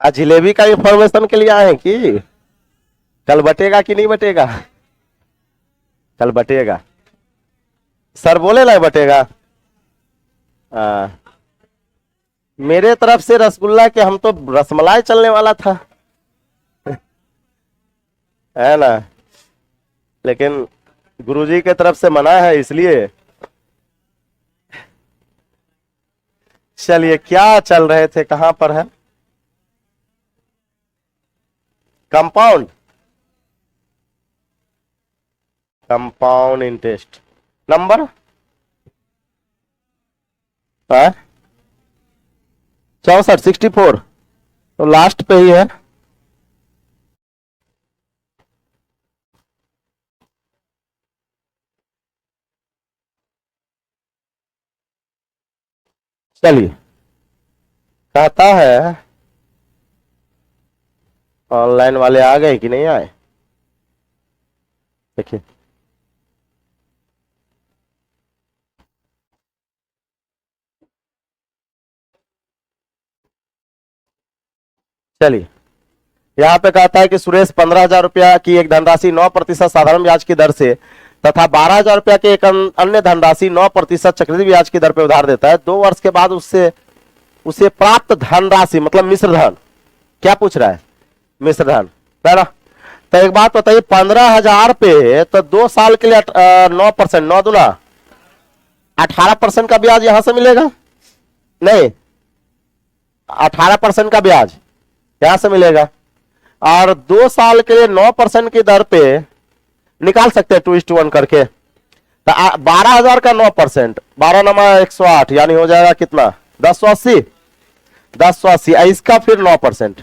आज जिलेबी का इंफॉर्मेशन के लिए आए हैं कि कल बटेगा कि नहीं बटेगा? कल बटेगा। सर बोले ना बटेगा। आ, मेरे तरफ से रसगुल्ला के हम तो रसमलाई चलने वाला था, है ना। लेकिन गुरुजी के तरफ से मना है इसलिए। चलिए, क्या चल रहे थे, कहां पर है? कंपाउंड, कंपाउंड इंटरेस्ट नंबर 64 तो लास्ट पे ही है। चलिए, कहता है ऑनलाइन वाले आ गए कि नहीं आए, देखिए। चलिए, यहाँ पे कहता है कि सुरेश 15,000 रुपया की एक धनराशि 9% साधारण ब्याज की दर से तथा 12,000 रुपया की एक अन्य धनराशि 9% चक्रवृद्धि ब्याज की दर पे उधार देता है। 2 वर्ष के बाद उससे उसे प्राप्त धनराशि मतलब मिश्र धन, क्या पूछ रहा है? मिश्र धन, है ना। तो एक बात बताइए, 15,000 पे तो 2 साल के लिए 9%, 9 दूना 18% का ब्याज यहां से मिलेगा, नहीं 18% का ब्याज यहां से मिलेगा। और 2 साल के लिए 9% की दर पे निकाल सकते हैं 2:1 करके। तो 12,000 का 9%, 12 नमा 108, यानी हो जाएगा कितना? 1080, 1080। इसका फिर 9%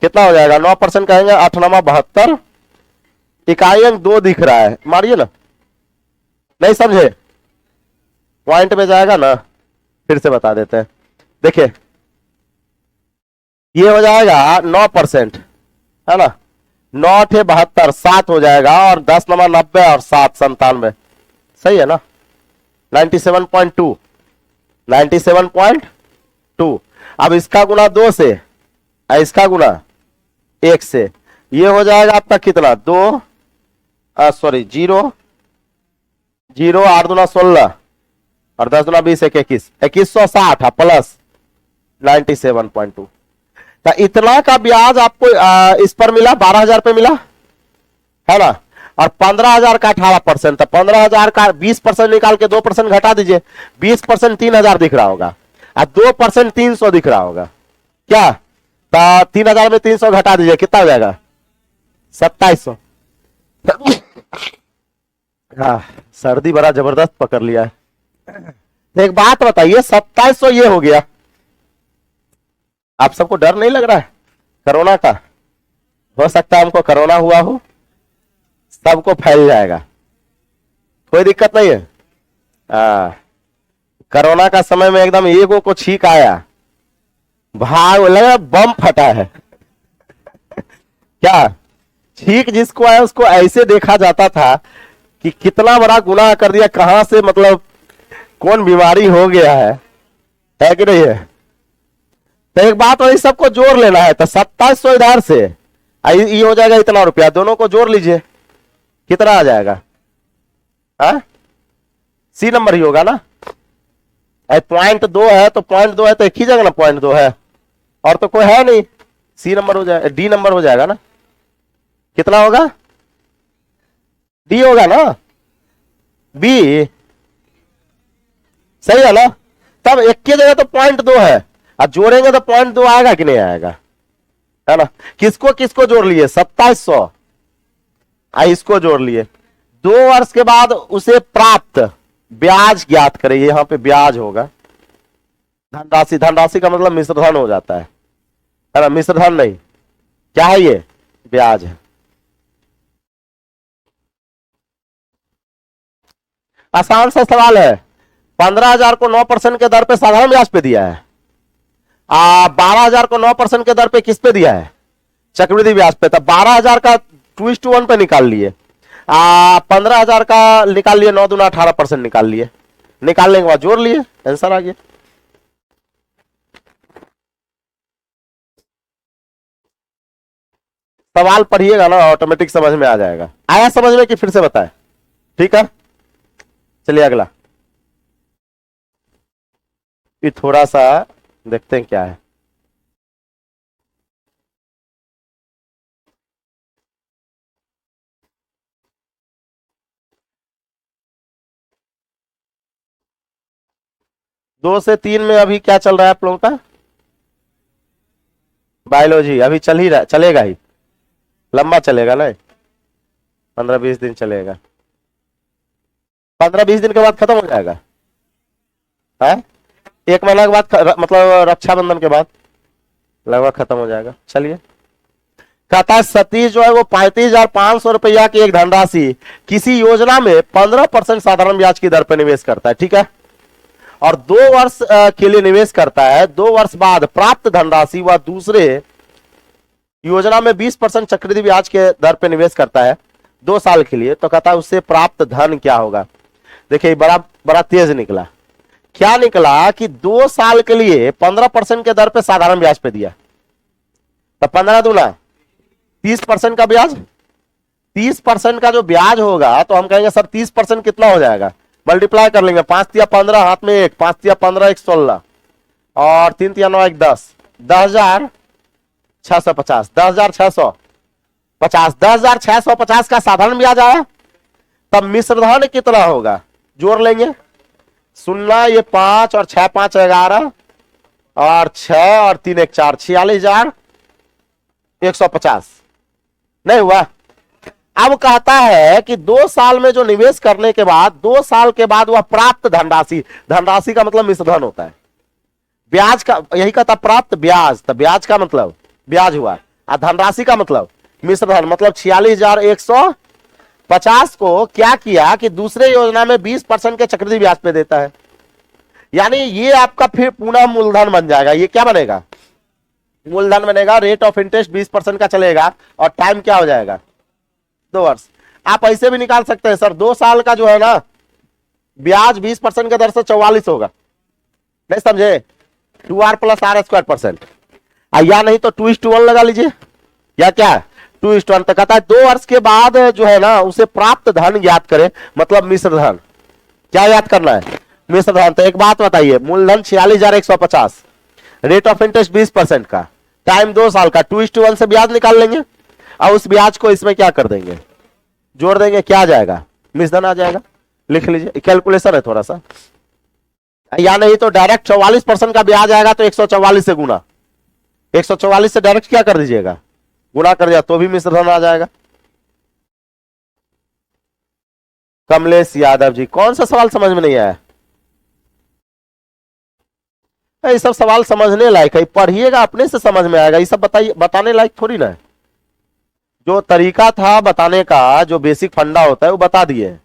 कितना हो जाएगा? 9% कहेंगे 8 नमा 72, इकाई अंक 2 दिख रहा है, मारिए ना। नहीं समझे? पॉइंट में जाएगा ना, फिर से बता देते हैं। देखिए, ये हो जाएगा 9%, है ना। 9 थे 72, 7 हो जाएगा, और 10 नंबर 90 और 7 97, सही है ना। 97.2, 97.2। अब इसका गुना 2 से और इसका गुना 1 से, ये हो जाएगा आपका कितना? 2 सॉरी 0 0, 8 दूना 16 और 10 दूना 20, 21, 2160 प्लस 97.2। तो इतना का ब्याज आपको इस पर मिला, 12,000 पे मिला, है ना। और 15,000 का 18%, तो 15,000 का 20% निकाल के 2% घटा दीजिए। 20% 3,000 दिख रहा होगा और 2% 300 दिख रहा होगा, क्या? तो 3,000 में 300 घटा दीजिए, कितना हो जाएगा? 2700। हाँ, सर्दी बड़ा जबरदस्त पकड़ लिया है। एक बात बताइए, 2700 ये हो गया, आप सबको डर नहीं लग रहा है कोरोना का? हो सकता है हमको कोरोना हुआ हो, सबको फैल जाएगा, कोई दिक्कत नहीं है। कोरोना का समय में एकदम एगो को छींक आया, भाग लगा बम फटा है। क्या छींक जिसको आया उसको ऐसे देखा जाता था कि कितना बड़ा गुनाह कर दिया, कहां से मतलब कौन बीमारी हो गया है कि नहीं है? तो एक बात वही, सबको जोड़ लेना है। तो 2700 इधर से ये हो जाएगा इतना रुपया, दोनों को जोड़ लीजिए, कितना आ जाएगा? सी नंबर ही होगा ना। 0.2 है तो 0.2 है तो एक ही जगह ना 0.2 है, और तो कोई है नहीं। सी नंबर हो जाएगा, डी नंबर हो जाएगा ना। कितना होगा? डी होगा ना, बी सही है ना। तब एक की जगह तो 0.2 है, और जोड़ेंगे तो 0.2 आएगा कि नहीं आएगा, है ना। किसको किसको जोड़ लिए? 2700, इसको जोड़ लिए। 2 वर्ष के बाद उसे प्राप्त ब्याज ज्ञात करें, यहां पे ब्याज होगा। धनराशि, धनराशि का मतलब मिश्र धन हो जाता है ना। मिश्र धन नहीं, क्या है ये? ब्याज है। आसान सा सवाल है। 15,000 को 9% के दर पे साधारण ब्याज पे दिया है, 12,000 को 9% के दर पे किस पे दिया है? चक्रवृद्धि ब्याज पे। तो 12,000 का 2:1 पे निकाल लिए, 15,000 का निकाल लिए, 9 दूना 18% निकाल लिए, निकालने के बाद जोड़ लिए, आंसर आ गया। सवाल पढ़िएगा ना ऑटोमेटिक समझ में आ जाएगा। आया समझ में कि फिर से बताएं? ठीक है, चलिए अगला। ये थोड़ा सा देखते हैं क्या है। दो से तीन में अभी क्या चल रहा है आप लोगों का? बायोलॉजी अभी चल ही रहा, चलेगा ही, लंबा चलेगा ना, 15-20 दिन चलेगा। 15-20 दिन के बाद खत्म हो जाएगा है? 1 महीना के बाद मतलब रक्षाबंधन के बाद लगभग खत्म हो जाएगा। चलिए, कहता है सतीश जो है वो 35,500 रुपया की एक धनराशि किसी योजना में 15% साधारण ब्याज की दर पर निवेश करता है, ठीक है, और 2 वर्ष के लिए निवेश करता है। 2 वर्ष बाद प्राप्त धनराशि वह दूसरे योजना में 20% चक्रवृद्धि ब्याज के दर पर निवेश करता है 2 साल के लिए, तो कहता है उससे प्राप्त धन क्या होगा। देखिए बड़ा बड़ा तेज निकला। क्या निकला कि 2 साल के लिए 15% के दर पे साधारण ब्याज पे दिया, तो 15 दूना 30% का ब्याज। 30% का जो ब्याज होगा तो हम कहेंगे सर 30% कितना हो जाएगा, मल्टीप्लाई कर लेंगे, 5 तिया 15, हाथ में 1, 5 तिया 15, 1 16, और 3 तिया 9, 1 10, 10,650, 10,650, 10,650 का साधारण ब्याज आया। तब मिश्रधन कितना होगा, जोड़ लेंगे, 0 ये 5 और 6 5 11, और 6 और 3 1 4, 46,150 नहीं हुआ। अब कहता है कि 2 साल में जो निवेश करने के बाद 2 साल के बाद वह प्राप्त धनराशि, धनराशि का मतलब मिश्रधन होता है, ब्याज का यही कहता प्राप्त ब्याज, तो ब्याज का मतलब ब्याज हुआ, और धनराशि का मतलब मिश्रधन, मतलब 46,150 को क्या किया कि दूसरे योजना में 20% के चक्रवृद्धि ब्याज पे देता है। यानी ये आपका फिर पुनः मूलधन बन जाएगा। ये क्या बनेगा, मूलधन बनेगा। रेट ऑफ इंटरेस्ट 20% का चलेगा, और टाइम क्या हो जाएगा, 2 वर्ष। आप ऐसे भी निकाल सकते हैं सर, 2 साल का जो है ना ब्याज 20% के दर से 44 होगा, नहीं समझे, 2r + r²%, या नहीं तो 2:1 लगा लीजिए, या क्या 2:1। तो कहता है 2 वर्ष के बाद जो है ना उसे प्राप्त धन ज्ञात करें, मतलब मिश्रधन। क्या याद करना है, मिश्रधन। तो एक बात बताइए, मूलधन 46,150, रेट ऑफ इंटरेस्ट 20% का, टाइम 2 साल का, 2:1 से ब्याज निकाल लेंगे, और उस ब्याज को इसमें क्या कर देंगे, जोड़ देंगे, क्या आ जाएगा, मिश्रधन आ जाएगा। लिख लीजिए, कैलकुलेशन है थोड़ा सा, या नहीं तो डायरेक्ट 44% का ब्याज आएगा तो 144 से गुना, 144 से डायरेक्ट क्या कर दीजिएगा, गुना कर दिया, तो भी मिश्रधन आ जाएगा। कमलेश यादव जी, कौन सा सवाल समझ में नहीं आया? ये सब सवाल समझने लायक है, पढ़िएगा अपने से समझ में आएगा। ये सब बताइए, बताने लायक थोड़ी ना है। जो तरीका था बताने का, जो बेसिक फंडा होता है वो बता दिए।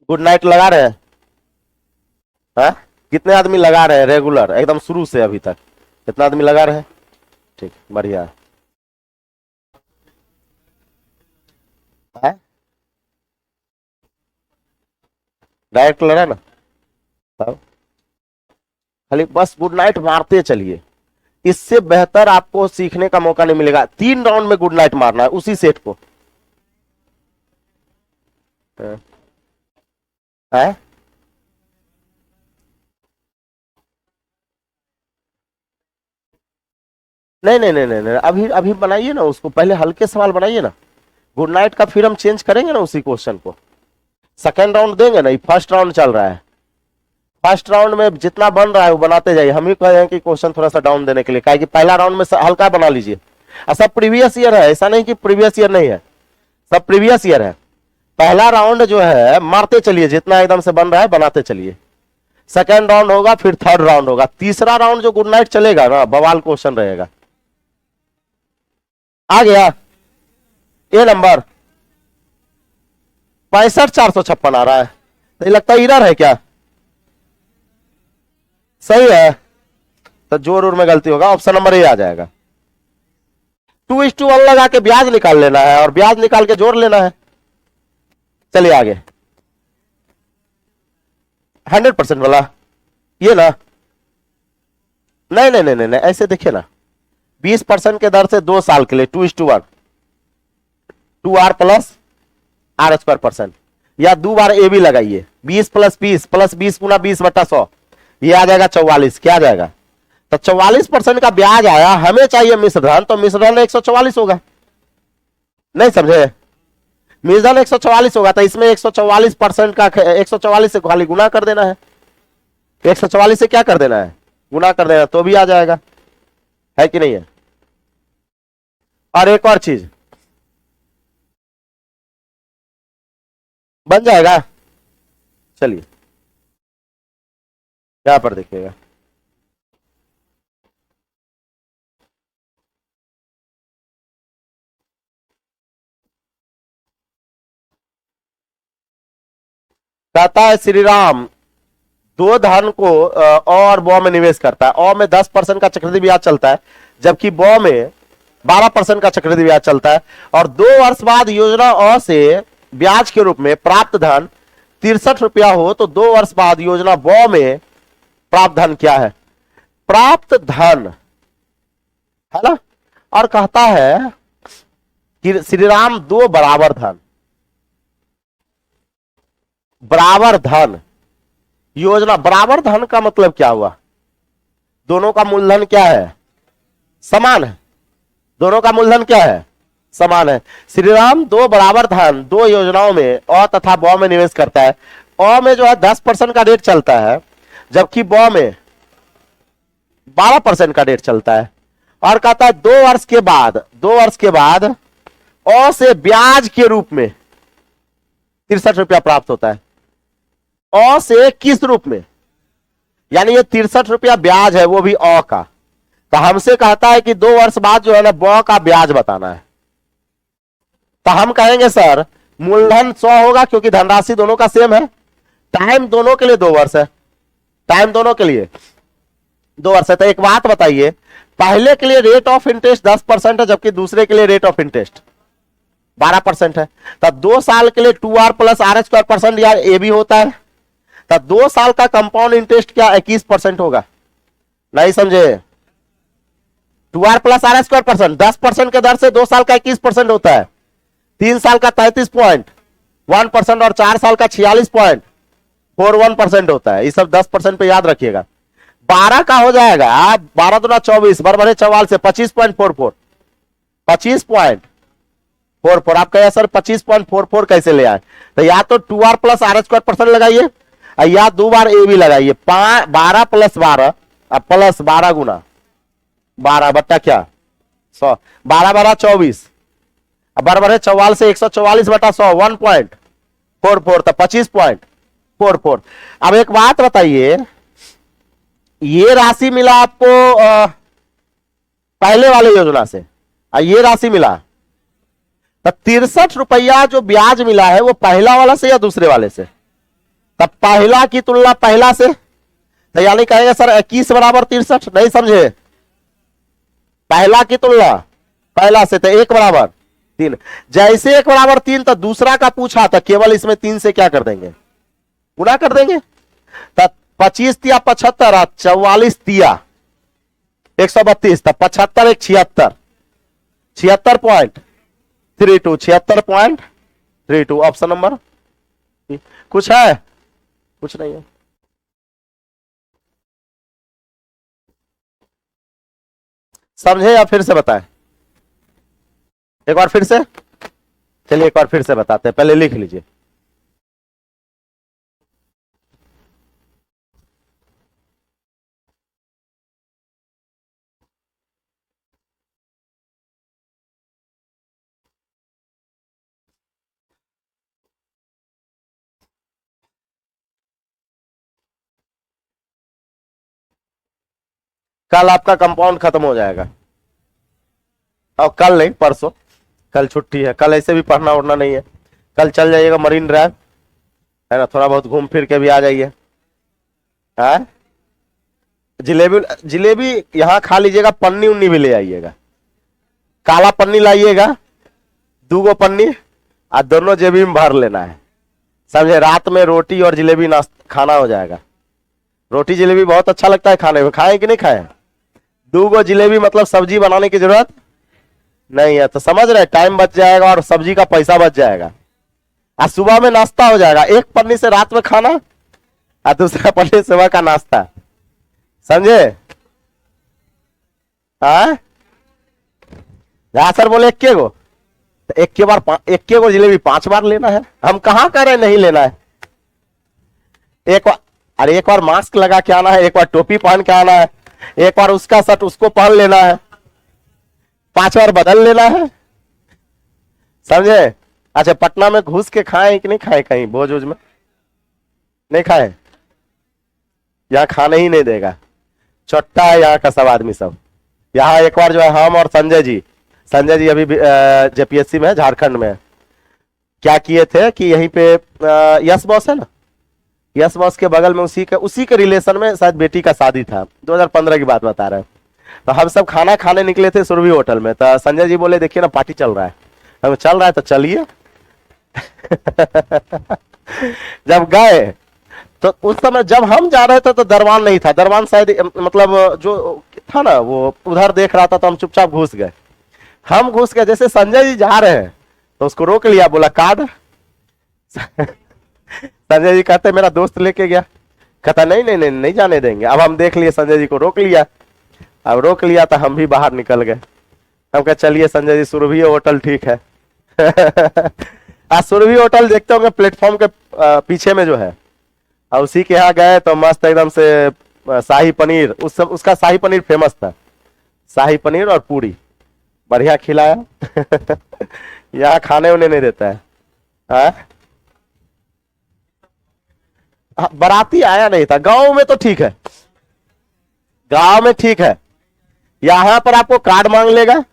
गुड नाइट लगा रहे हैं? हाँ? कितने आदमी लगा रहे हैं रेगुलर एकदम शुरू से अभी तक, कितना आदमी लगा रहे हैं? ठीक, बढ़िया है। डायरेक्ट लगा ना, तब खाली बस गुड नाइट मारते चलिए, इससे बेहतर आपको सीखने का मौका नहीं मिलेगा। 3 राउंड में गुड नाइट मारना है उसी सेट को। है? नहीं नहीं नहीं नहीं नहीं, अभी अभी बनाइए ना उसको, पहले हल्के सवाल बनाइए ना। गुड नाइट का फिर हम चेंज करेंगे ना उसी क्वेश्चन को, सेकेंड राउंड देंगे ना, ये फर्स्ट राउंड चल रहा है। फर्स्ट राउंड में जितना बन रहा है वो बनाते जाइए, हम ही कहे हैं कि क्वेश्चन थोड़ा सा डाउन देने के लिए, कि पहला राउंड में हल्का बना लीजिए। और सब प्रीवियस ईयर है, ऐसा नहीं कि प्रीवियस ईयर नहीं है, सब प्रीवियस ईयर है। पहला राउंड जो है मारते चलिए, जितना एकदम से बन रहा है बनाते चलिए। सेकेंड राउंड होगा, फिर थर्ड राउंड होगा, तीसरा राउंड जो गुड नाइट चलेगा ना बवाल क्वेश्चन रहेगा। आ गया ये नंबर 65,456 आ रहा है। तो ये लगता है एरर है क्या? सही है, तो जोड़ और में गलती होगा, ऑप्शन नंबर ए आ जाएगा। 2:1 लगा के ब्याज निकाल लेना है और ब्याज निकाल के जोड़ लेना है। चलिए आगे, 100% वाला ये ना, नहीं नहीं नहीं नहीं, नहीं ऐसे देखिए ना, 20% के दर से 2 साल के लिए 2:1, 2r प्लस r²%, या 2 बार ए भी लगाइए, 20 + 20 + 20 × 20/100, ये आ जाएगा 44। क्या आ जाएगा? तो 44% का ब्याज आया, हमें चाहिए मिश्रधन, तो मिश्रधन 144 होगा। नहीं समझे? मिश्रधन 144 होगा, तो इसमें 144% का 144 से खाली गुना कर देना है, 144 से क्या कर देना है? गुना कर देना, तो भी आ जाएगा, है कि नहीं है? और एक और चीज बन जाएगा। चलिए यहां पर देखिएगा, कहता है श्री राम दो धन को और बॉ में निवेश करता है। अ में 10% का चक्रवृद्धि ब्याज चलता है, जबकि बॉ में 12% का चक्रवृद्धि ब्याज चलता है। और 2 वर्ष बाद योजना अ से ब्याज के रूप में प्राप्त धन 63 रुपया हो, तो 2 वर्ष बाद योजना बॉ में प्राप्त धन क्या है? प्राप्त धन है ना। और कहता है कि श्री राम 2 बराबर धन, बराबर धन योजना, बराबर धन का मतलब क्या हुआ? दोनों का मूलधन क्या है? समान है। दोनों का मूलधन क्या है? समान है। श्री राम 2 बराबर धन 2 योजनाओं में अ तथा बॉ में निवेश करता है। अ में जो है 10% का रेट चलता है, जबकि बॉ में 12% का रेट चलता है। और कहता है 2 वर्ष के बाद, 2 वर्ष के बाद अ से ब्याज के रूप में 63 रुपया प्राप्त होता है। अ से किस रूप में? यानी ये 63 रुपया ब्याज है, वो भी अ का। तो हमसे कहता है कि 2 वर्ष बाद जो है ना ब का ब्याज बताना है। तो हम कहेंगे सर मूलधन 100 होगा, क्योंकि धनराशि दोनों का सेम है। टाइम दोनों के लिए 2 वर्ष है, टाइम दोनों के लिए 2 वर्ष है। तो एक बात बताइए, पहले के लिए रेट ऑफ इंटरेस्ट 10% है, जबकि दूसरे के लिए रेट ऑफ इंटरेस्ट 12% है। तो 2 साल के लिए 2r + r²% यार ए भी होता है। तो 2 साल का कंपाउंड इंटरेस्ट क्या 21% होगा? नहीं समझे? 2r + r²%, 10% के दर से 2 साल का 21% होता है, 3 साल का 33.1% और 4 साल का 46.41% होता है। ये सब 10% पे याद रखिएगा। 12 का हो जाएगा 12 दूना 24 बराबर 44 से 25.44, 25.44। आप कहे सर 25.44 कैसे ले आए? तो या तो 2r + r² लगाइए, या 2 बार ए भी लगाइए। 12 + 12 प्लस 12 गुना 12 बट्टा क्या 100, 12 12 24 बराबर है 44 से 144 बटा 100, 1.44, तो 25.44। अब एक बात बताइए, ये राशि मिला आपको पहले वाले योजना से, ये राशि मिला तो 63 रुपया जो ब्याज मिला है वो पहला वाला से या दूसरे वाले से? तब पहला की तुलना पहला से, तो यानी कहेंगे सर 21 बराबर 63। नहीं समझे? पहला की तुलना पहला से, तो 1 बराबर 3। जैसे 1 बराबर 3, तो दूसरा का पूछा था, केवल इसमें 3 से क्या कर देंगे? गुना कर देंगे। तो 25 तिया 75, 44 तिया 132, तो 75 1 76, 76.32, 76.32। ऑप्शन नंबर कुछ है? कुछ नहीं है। समझे या फिर से बताएं? एक बार फिर से, चलिए एक बार फिर से बताते हैं, पहले लिख लीजिए। कल आपका कंपाउंड खत्म हो जाएगा, और कल नहीं परसों, कल छुट्टी है। कल ऐसे भी पढ़ना उड़ना नहीं है, कल चल जाइएगा मरीन ड्राइव, है ना, थोड़ा बहुत घूम फिर के भी आ जाइए। हाँ, जिलेबी जिलेबी यहाँ खा लीजिएगा, पन्नी उन्नी भी ले आइएगा, काला पन्नी लाइएगा, 2 पन्नी, और दोनों जेबी में भर लेना है, समझे। रात में रोटी और जिलेबी नाश्ता खाना हो जाएगा। रोटी जिलेबी बहुत अच्छा लगता है खाने में, खाए कि नहीं खाए। 2 जिलेबी मतलब सब्जी बनाने की जरूरत नहीं है, तो समझ रहे, टाइम बच जाएगा और सब्जी का पैसा बच जाएगा। आज सुबह में नाश्ता हो जाएगा, 1 पन्नी से रात में खाना और दूसरा पन्नी सुबह का नाश्ता, समझे। हाँ, सर बोले 1 गो, तो 1 गो जिलेबी 5 बार लेना है। हम कहाँ कह रहे नहीं लेना है। एक बार, अरे एक बार मास्क लगा के आना है, एक बार टोपी पहन के आना है, एक बार उसका शर्ट उसको पहन लेना है, 5 बार बदल लेना है, समझे। अच्छा, पटना में घुस के खाए कि नहीं खाए, कहीं भोज वोज में नहीं खाए। यहाँ खाने ही नहीं देगा, छोटा है यहाँ का सब आदमी सब। यहाँ एक बार जो है हम और संजय जी अभी जेपीएससी में है, झारखंड में। क्या किए थे कि यहीं पे यस बॉस है ना, यस बॉस के बगल में उसी के रिलेशन में शायद बेटी का शादी था, 2015 की बात बता रहे हैं। तो हम सब खाना खाने निकले थे सुरभि होटल में, तो संजय जी बोले देखिए ना पार्टी चल रहा है। हम चल रहा है तो चलिए। जब गए तो उस समय जब हम जा रहे थे तो दरबान नहीं था, दरबान शायद मतलब जो था ना वो उधर देख रहा था, तो हम चुपचाप घुस गए। हम घुस गए, जैसे संजय जी जा रहे हैं तो उसको रोक लिया, बोला कार्ड। संजय जी कहते मेरा दोस्त लेके गया, कहता नहीं जाने देंगे। अब हम देख लिए, संजय जी को रोक लिया। अब रोक लिया तो हम भी बाहर निकल गए। हम कहे चलिए संजय जी, सुरभि होटल ठीक है। आज सुरभि होटल देखते होंगे प्लेटफॉर्म के पीछे में जो है, और उसी के यहाँ गए तो मस्त एकदम से शाही पनीर, उसका शाही पनीर फेमस था, शाही पनीर और पूरी बढ़िया खिलाया। यहाँ खाने उन्हें नहीं देता है। बाराती आया नहीं था, गांव में तो ठीक है, गांव में ठीक है, यहां पर आपको कार्ड मांग लेगा।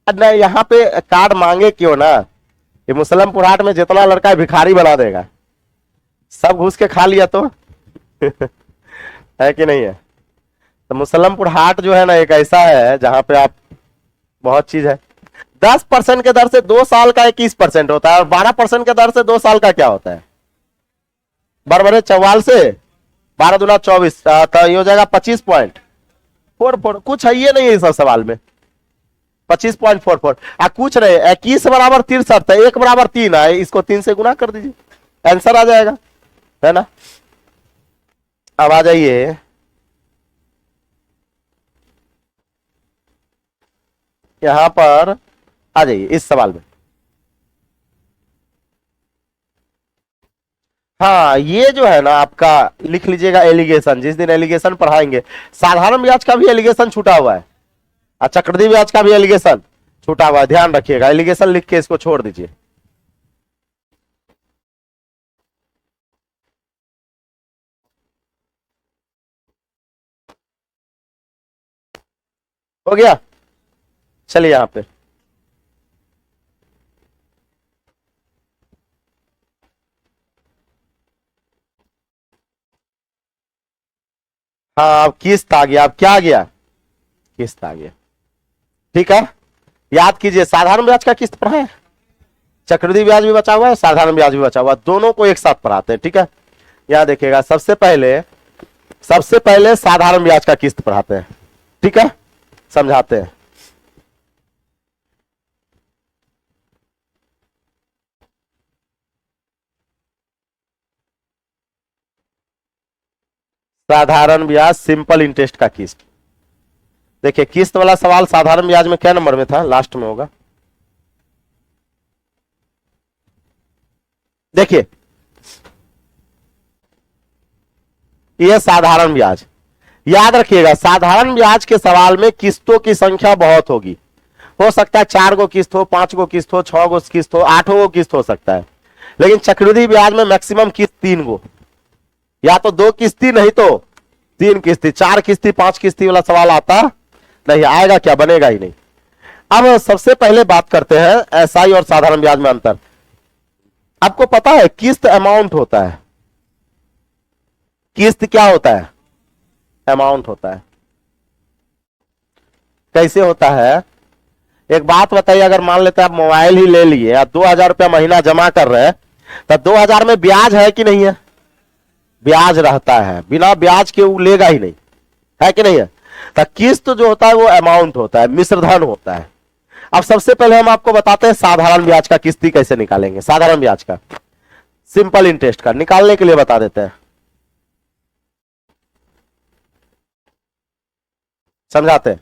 नहीं, यहाँ पे कार्ड मांगे क्यों ना, ये मुसलमपुर हाट में जितना लड़का है भिखारी बना देगा, सब घुस के खा लिया तो। है कि नहीं है। तो मुसलमपुर हाट जो है ना एक ऐसा है जहां पे आप बहुत चीज है। 10% के दर से 2 साल का 21% होता है, और 12% के दर से 2 साल का क्या होता है, बरबरे 44 से 12 दूना 24, तो ये हो जाएगा 25.44। कुछ है ये नहीं है इस सवाल में, 25.44। कुछ नहीं, 21 बराबर 63 है, 1 बराबर 3 है, इसको 3 से गुना कर दीजिए, आंसर आ जाएगा, है ना। अब आ जाइए, यहां पर आ जाइए इस सवाल में। हाँ, ये जो है ना आपका लिख लीजिएगा एलिगेशन, जिस दिन एलिगेशन पढ़ाएंगे, साधारण ब्याज का भी एलिगेशन छूटा हुआ है, और चक्रवृद्धि ब्याज का भी एलिगेशन छूटा हुआ है, ध्यान रखिएगा। एलिगेशन लिख के इसको छोड़ दीजिए। हो गया, चलिए यहां पे हाँ, अब किस्त आ गया। अब क्या आ गया, किस्त आ गया, ठीक है। याद कीजिए, साधारण ब्याज का किस्त पढ़ा है, चक्रवृद्धि ब्याज भी बचा हुआ है, साधारण ब्याज भी बचा हुआ है, दोनों को एक साथ पढ़ाते हैं, ठीक है। यहां देखिएगा, सबसे पहले साधारण ब्याज का किस्त पढ़ाते हैं, ठीक है, समझाते हैं। साधारण ब्याज सिंपल इंटरेस्ट का किस्त। देखिए, किस्त वाला सवाल साधारण ब्याज में क्या नंबर में था, लास्ट में होगा। देखिए, यह साधारण ब्याज, याद रखिएगा, साधारण ब्याज के सवाल में किस्तों की संख्या बहुत होगी। हो सकता है 4 गो किस्त हो, 5 गो किस्त हो, 6 गो किस्त हो, 8 गो किस्त हो सकता है, लेकिन चक्रवृद्धि ब्याज में मैक्सिमम किस्त 3 गो, या तो 2 किस्ती नहीं तो 3 किस्ती, 4 किस्ती 5 किस्ती वाला सवाल आता नहीं, आएगा क्या, बनेगा ही नहीं। अब सबसे पहले बात करते हैं एसआई और साधारण ब्याज में अंतर। आपको पता है किस्त अमाउंट होता है, किस्त क्या होता है, अमाउंट होता है। कैसे होता है, एक बात बताइए, अगर मान लेते हैं आप मोबाइल ही ले लिए, आप 2000 रुपया महीना जमा कर रहे हैं, तो 2000 में ब्याज है कि नहीं है, ब्याज रहता है, बिना ब्याज के वो लेगा ही नहीं, है कि नहीं है। तो किस्त जो होता है वो अमाउंट होता है, मिश्रधन होता है। अब सबसे पहले हम आपको बताते हैं साधारण ब्याज का किस्ती कैसे निकालेंगे, साधारण ब्याज का, सिंपल इंटरेस्ट का निकालने के लिए बता देते हैं, समझाते हैं।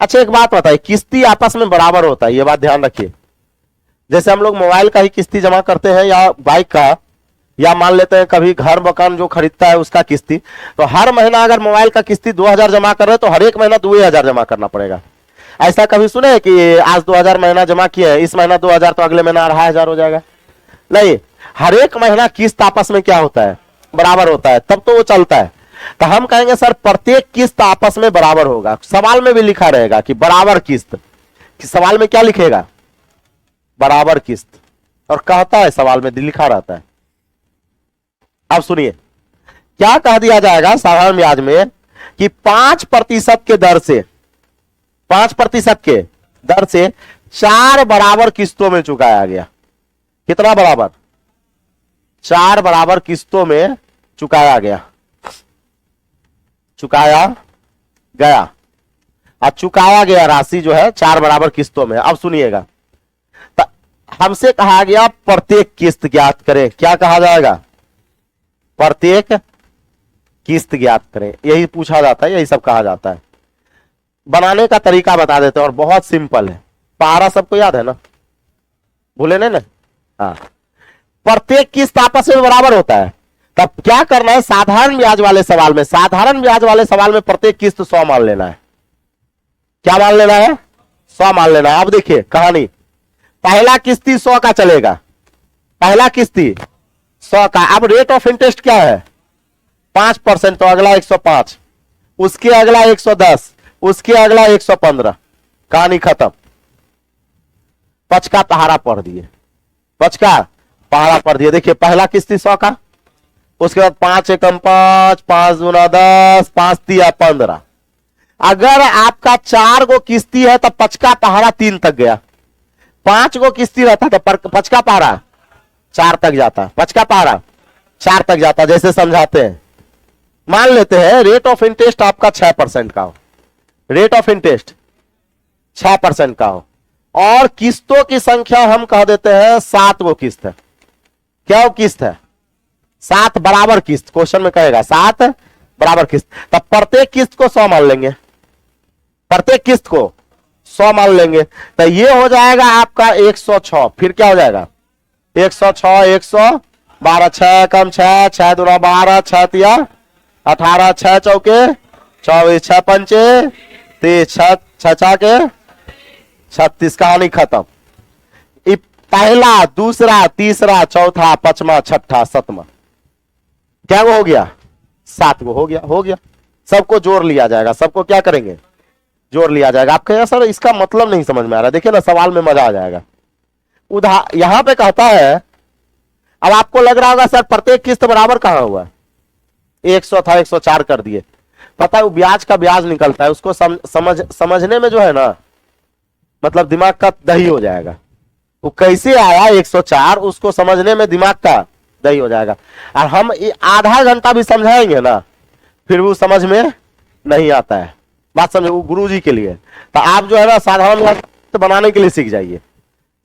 अच्छा एक बात बताइए, किस्ती आपस में बराबर होता है, ये बात ध्यान रखिए। जैसे हम लोग मोबाइल का ही किस्ती जमा करते हैं या बाइक का, या मान लेते हैं कभी घर मकान जो खरीदता है उसका किस्ती, तो हर महीना अगर मोबाइल का किस्ती 2000 जमा कर रहे हैं तो हर एक महीना 2000 जमा करना पड़ेगा। ऐसा कभी सुने कि आज 2000 महीना जमा किए, इस महीना 2000 तो अगले महीना 2500 हो जाएगा, नहीं। हर एक महीना किस्त आपस में क्या होता है, बराबर होता है, तब तो वो चलता है। तो हम कहेंगे सर प्रत्येक किस्त आपस में बराबर होगा, सवाल में भी लिखा रहेगा कि बराबर किस्त, कि सवाल में क्या लिखेगा, बराबर किस्त, और कहता है सवाल में लिखा रहता है। अब सुनिए क्या कह दिया जाएगा साधारण ब्याज में, कि 5% के दर से, 5% के दर से 4 बराबर किस्तों में चुकाया गया। कितना बराबर, 4 बराबर किस्तों में चुकाया गया, चुकाया गया, अब चुकाया गया राशि जो है 4 बराबर किस्तों में। अब सुनिएगा, तो हमसे कहा गया प्रत्येक किस्त ज्ञात करें, क्या कहा जाएगा, प्रत्येक किस्त ज्ञात करें, यही पूछा जाता है, यही सब कहा जाता है। बनाने का तरीका बता देते हैं और बहुत सिंपल है, पहाड़ा सबको याद है ना, भूले नहीं ना। हाँ, प्रत्येक किस्त आपस में बराबर होता है, तब क्या करना है, साधारण ब्याज वाले सवाल में, साधारण ब्याज वाले सवाल में प्रत्येक किस्त 100 मान लेना है। क्या मान लेना है, 100 मान लेना है। अब देखिए कहानी, पहला किस्ती 100 का चलेगा, पहला किस्ती 100 का। अब रेट ऑफ इंटरेस्ट क्या है, 5%, तो अगला 105, उसके अगला 110, उसके अगला 115, कहानी खत्म। 5 का पहाड़ा पढ़ दिए, 5 का पहाड़ा पढ़ दिए। देखिए पहला किस्ती 100 का, उसके बाद 5 एकम 5, 5 दूना 10, 5 तिया 15। अगर आपका 4 गो किस्ती है तो 5 का पहाड़ा 3 तक गया, 5 गो किस्ती रहता तो 5 का पहाड़ा 4 तक जाता, 5 का पहाड़ा 4 तक जाता। जैसे समझाते हैं, मान लेते हैं रेट ऑफ इंटरेस्ट आपका 6% का हो, रेट ऑफ इंटरेस्ट 6% का हो, और किस्तों की संख्या हम कह देते हैं 7 गो किस्त है। क्या वो किस्त है, 7 बराबर किस्त, क्वेश्चन में कहेगा 7 बराबर किस्त। तब प्रत्येक किस्त को 100 मान लेंगे, प्रत्येक किस्त को 100 मान लेंगे, तो ये हो जाएगा आपका 106। फिर क्या हो जाएगा, 106, 112, 6 कम 6, 6 दूना 12, 6 तिया 18, 6 चौके 24, 6 पंचे 30, 6 चाके 36, कहानी खत्म। पहला, दूसरा, तीसरा, चौथा, 5वां, 6ठा, 7वां, क्या वो हो गया, 7 गो हो गया, हो गया। सबको जोड़ लिया जाएगा, सबको क्या करेंगे, जोड़ लिया जाएगा। आप कहेंगे सर इसका मतलब नहीं समझ में आ रहा, देखिए ना सवाल में मजा आ जाएगा। यहां पे कहता है, अब आपको लग रहा होगा सर प्रत्येक किस्त बराबर कहां हुआ, 100 था 104 कर दिए। पता है वो ब्याज का ब्याज निकलता है, उसको समझने में जो है ना, मतलब दिमाग का दही हो जाएगा। वो कैसे आया 104, उसको समझने में दिमाग का दही हो जाएगा। और हम आधा घंटा भी समझाएंगे ना, फिर वो समझ में नहीं आता है, बात समझे, वो गुरुजी के लिए। तो आप जो है ना साधारण तो बनाने के लिए सीख जाइए,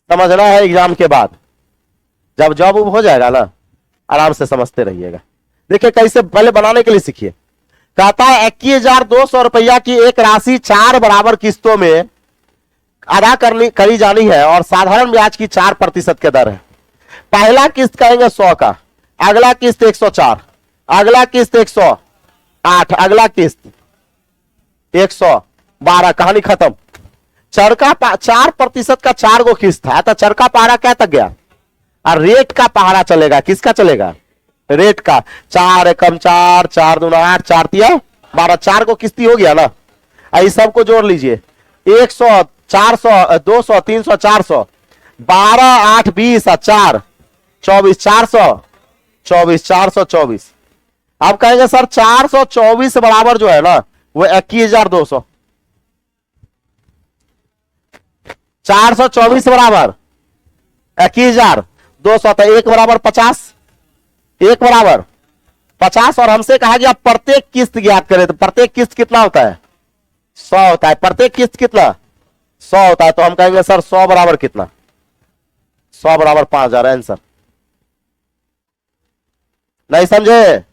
समझना है एग्जाम के बाद, जब जॉब हो जाएगा ना आराम से समझते रहिएगा। देखिए कैसे, पहले बनाने के लिए सीखिए। कहता है 21,200 रुपया की एक राशि 4 बराबर किस्तों में अदा करी जानी है और साधारण ब्याज की 4% के दर है। पहला किस्त कहेंगे 100 का, अगला किस्त 104, अगला किस्त 108, अगला किस्त 112, कहानी खत्म। चरका 4% का 4 गो किस्त है, तो चरका पहाड़ा क्या तक गया, और रेट का पहाड़ा चलेगा, किसका चलेगा, रेट का। 4 एकम 4, 4 दूना 8, 4 तिया 12, 4 को किस्ती हो गया ना। इस सबको जोड़ लीजिए, 100, 400, 200, 300, 400, 12, 8, 20 और 4, 24 424। आप कहेंगे सर 424 बराबर जो है ना वो 21,200। 424 बराबर 21,200 तो एक बराबर 50, एक बराबर 50। और हमसे कहा गया प्रत्येक किस्त ज्ञात करें, तो प्रत्येक किस्त कितना होता है 100 होता है। प्रत्येक किस्त कितना 100 होता है। तो हम कहेंगे सर 100 बराबर कितना, 100 बराबर 5,000 आंसर। नहीं समझे,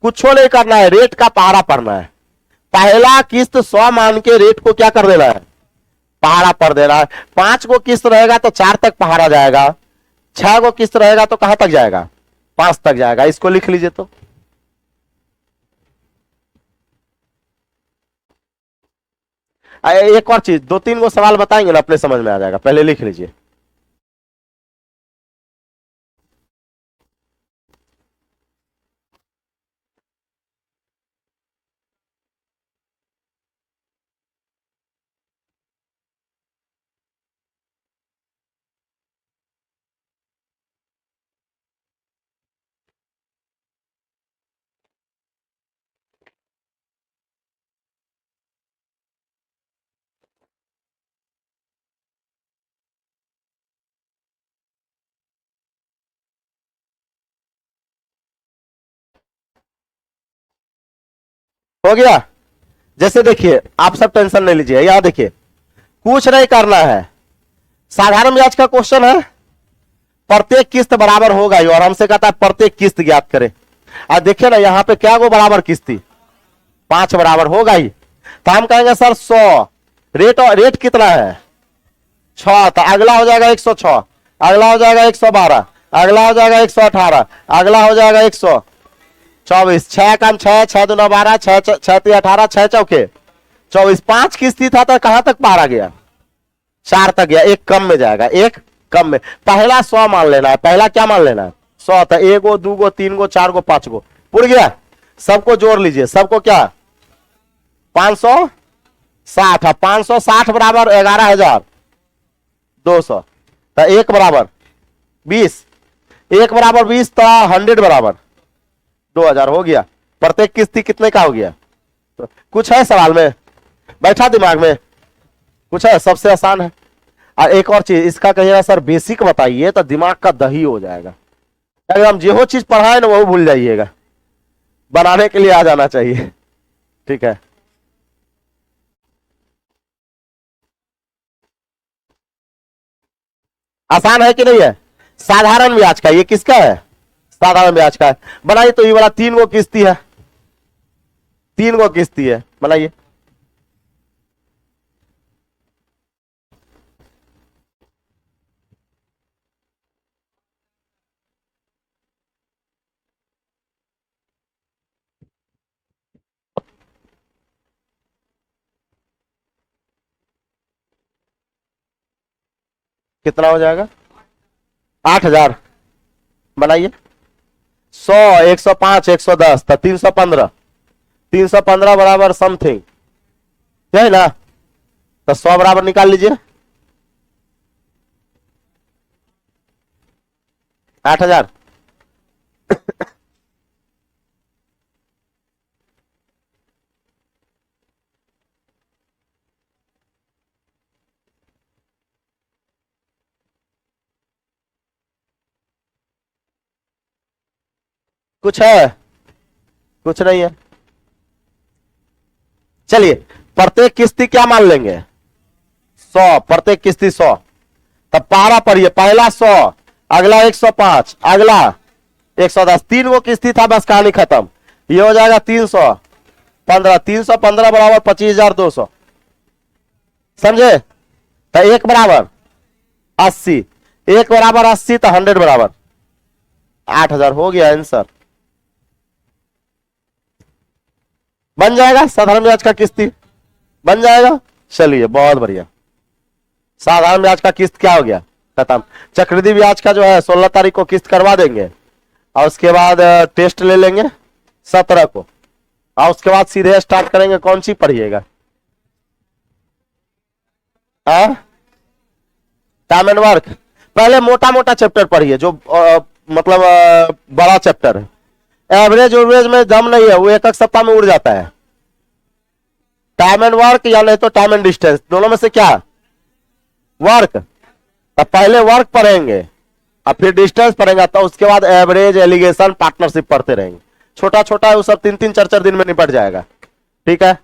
कुछ नहीं करना है, रेट का पहाड़ा पढ़ना है। पहला किस्त 100 मान के रेट को क्या कर देना है, पहाड़ा पढ़ देना है। 5 को किस्त रहेगा तो 4 तक पहाड़ा जाएगा, 6 को किस्त रहेगा तो कहां तक जाएगा, 5 तक जाएगा। इसको लिख लीजिए। तो एक और चीज, 2-3 को सवाल बताएंगे ना अपने समझ में आ जाएगा, पहले लिख लीजिए। हो गया। जैसे देखिए, आप सब टेंशन नहीं लीजिए, यहां देखिए कुछ नहीं करना है, साधारण ब्याज का क्वेश्चन है। प्रत्येक किस्त बराबर होगा ही, और हमसे कहता है प्रत्येक किस्त ज्ञात करें। आज देखिए ना यहाँ पे क्या वो बराबर किस्त थी, 5 बराबर होगा ही। तो हम कहेंगे सर 100 रेट कितना है 6, तो अगला हो जाएगा 106, अगला हो जाएगा 112, अगला हो जाएगा 118, अगला हो जाएगा 124। 6 कम 6, 6 दूना 12, 6 6 18, 6 चौके 24। 5 किस्ती था तो कहां तक पारा गया, 4 तक गया, एक कम में जाएगा, एक कम में। पहला 100 मान लेना है, पहला क्या मान लेना है 100 था। 1 गो 2 गो 3 गो 4 गो 5 गो पुर गया। सबको जोड़ लीजिए, सबको क्या 560 है। 560 बराबर 11,200। तो एक बराबर 20, एक बराबर 20 तो 100 बराबर 2,000 हो गया। प्रत्येक किस्ती कितने का हो गया। तो कुछ है सवाल में बैठा दिमाग में, कुछ है, सबसे आसान है। और एक और चीज, इसका कहिएगा सर बेसिक बताइए तो दिमाग का दही हो जाएगा। अगर हम जो चीज पढ़ाए ना वो भूल जाइएगा, बनाने के लिए आ जाना चाहिए, ठीक है। आसान है कि नहीं है। साधारण ब्याज का, ये किसका है साधारण ब्याज का है। बनाइए तो ये वाला 3 गो किस्ती है, 3 गो किस्ती है, बनाइए। कितना हो जाएगा 8,000। बनाइए 100, 105, 110 तो 315, 315 बराबर समथिंग है ना। तो 100 बराबर निकाल लीजिए 8,000। कुछ है, कुछ नहीं है। चलिए प्रत्येक किस्ती क्या मान लेंगे 100, प्रत्येक किस्ती 100। तब पारा पढ़िए, पहला 100, अगला 105, अगला 110। 3 गो किस्ती था, बस कहानी खत्म। ये हो जाएगा 315, 315 बराबर 25,200, समझे। तो एक बराबर 80, एक बराबर 80 तो 100 बराबर 8,000 हो गया आंसर। बन जाएगा साधारण ब्याज का किस्ती, बन जाएगा। चलिए बहुत बढ़िया, साधारण ब्याज का किस्त क्या हो गया खत्म। चक्रवृद्धि ब्याज का जो है 16 तारीख को किस्त करवा देंगे, और उसके बाद टेस्ट ले लेंगे 17 को, और उसके बाद सीधे स्टार्ट करेंगे। कौन सी पढ़िएगा, टाइम एंड वर्क। पहले मोटा मोटा चैप्टर पढ़िए, जो मतलब बड़ा चैप्टर है। एवरेज एवरेज में दम नहीं है, वो एक एक सप्ताह में उड़ जाता है। टाइम एंड वर्क या नहीं तो टाइम एंड डिस्टेंस, दोनों में से क्या? वर्क। तब पहले वर्क पढ़ेंगे और फिर डिस्टेंस पढ़ेंगे, तो उसके बाद एवरेज, एलिगेशन, पार्टनरशिप पढ़ते रहेंगे। छोटा छोटा है वो सब 3-3 4-4 दिन में निपट जाएगा। ठीक है,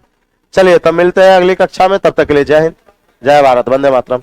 चलिए तब मिलते हैं अगली कक्षा में, तब तक के लिए जय हिंद, जय भारत, वंदे मातरम।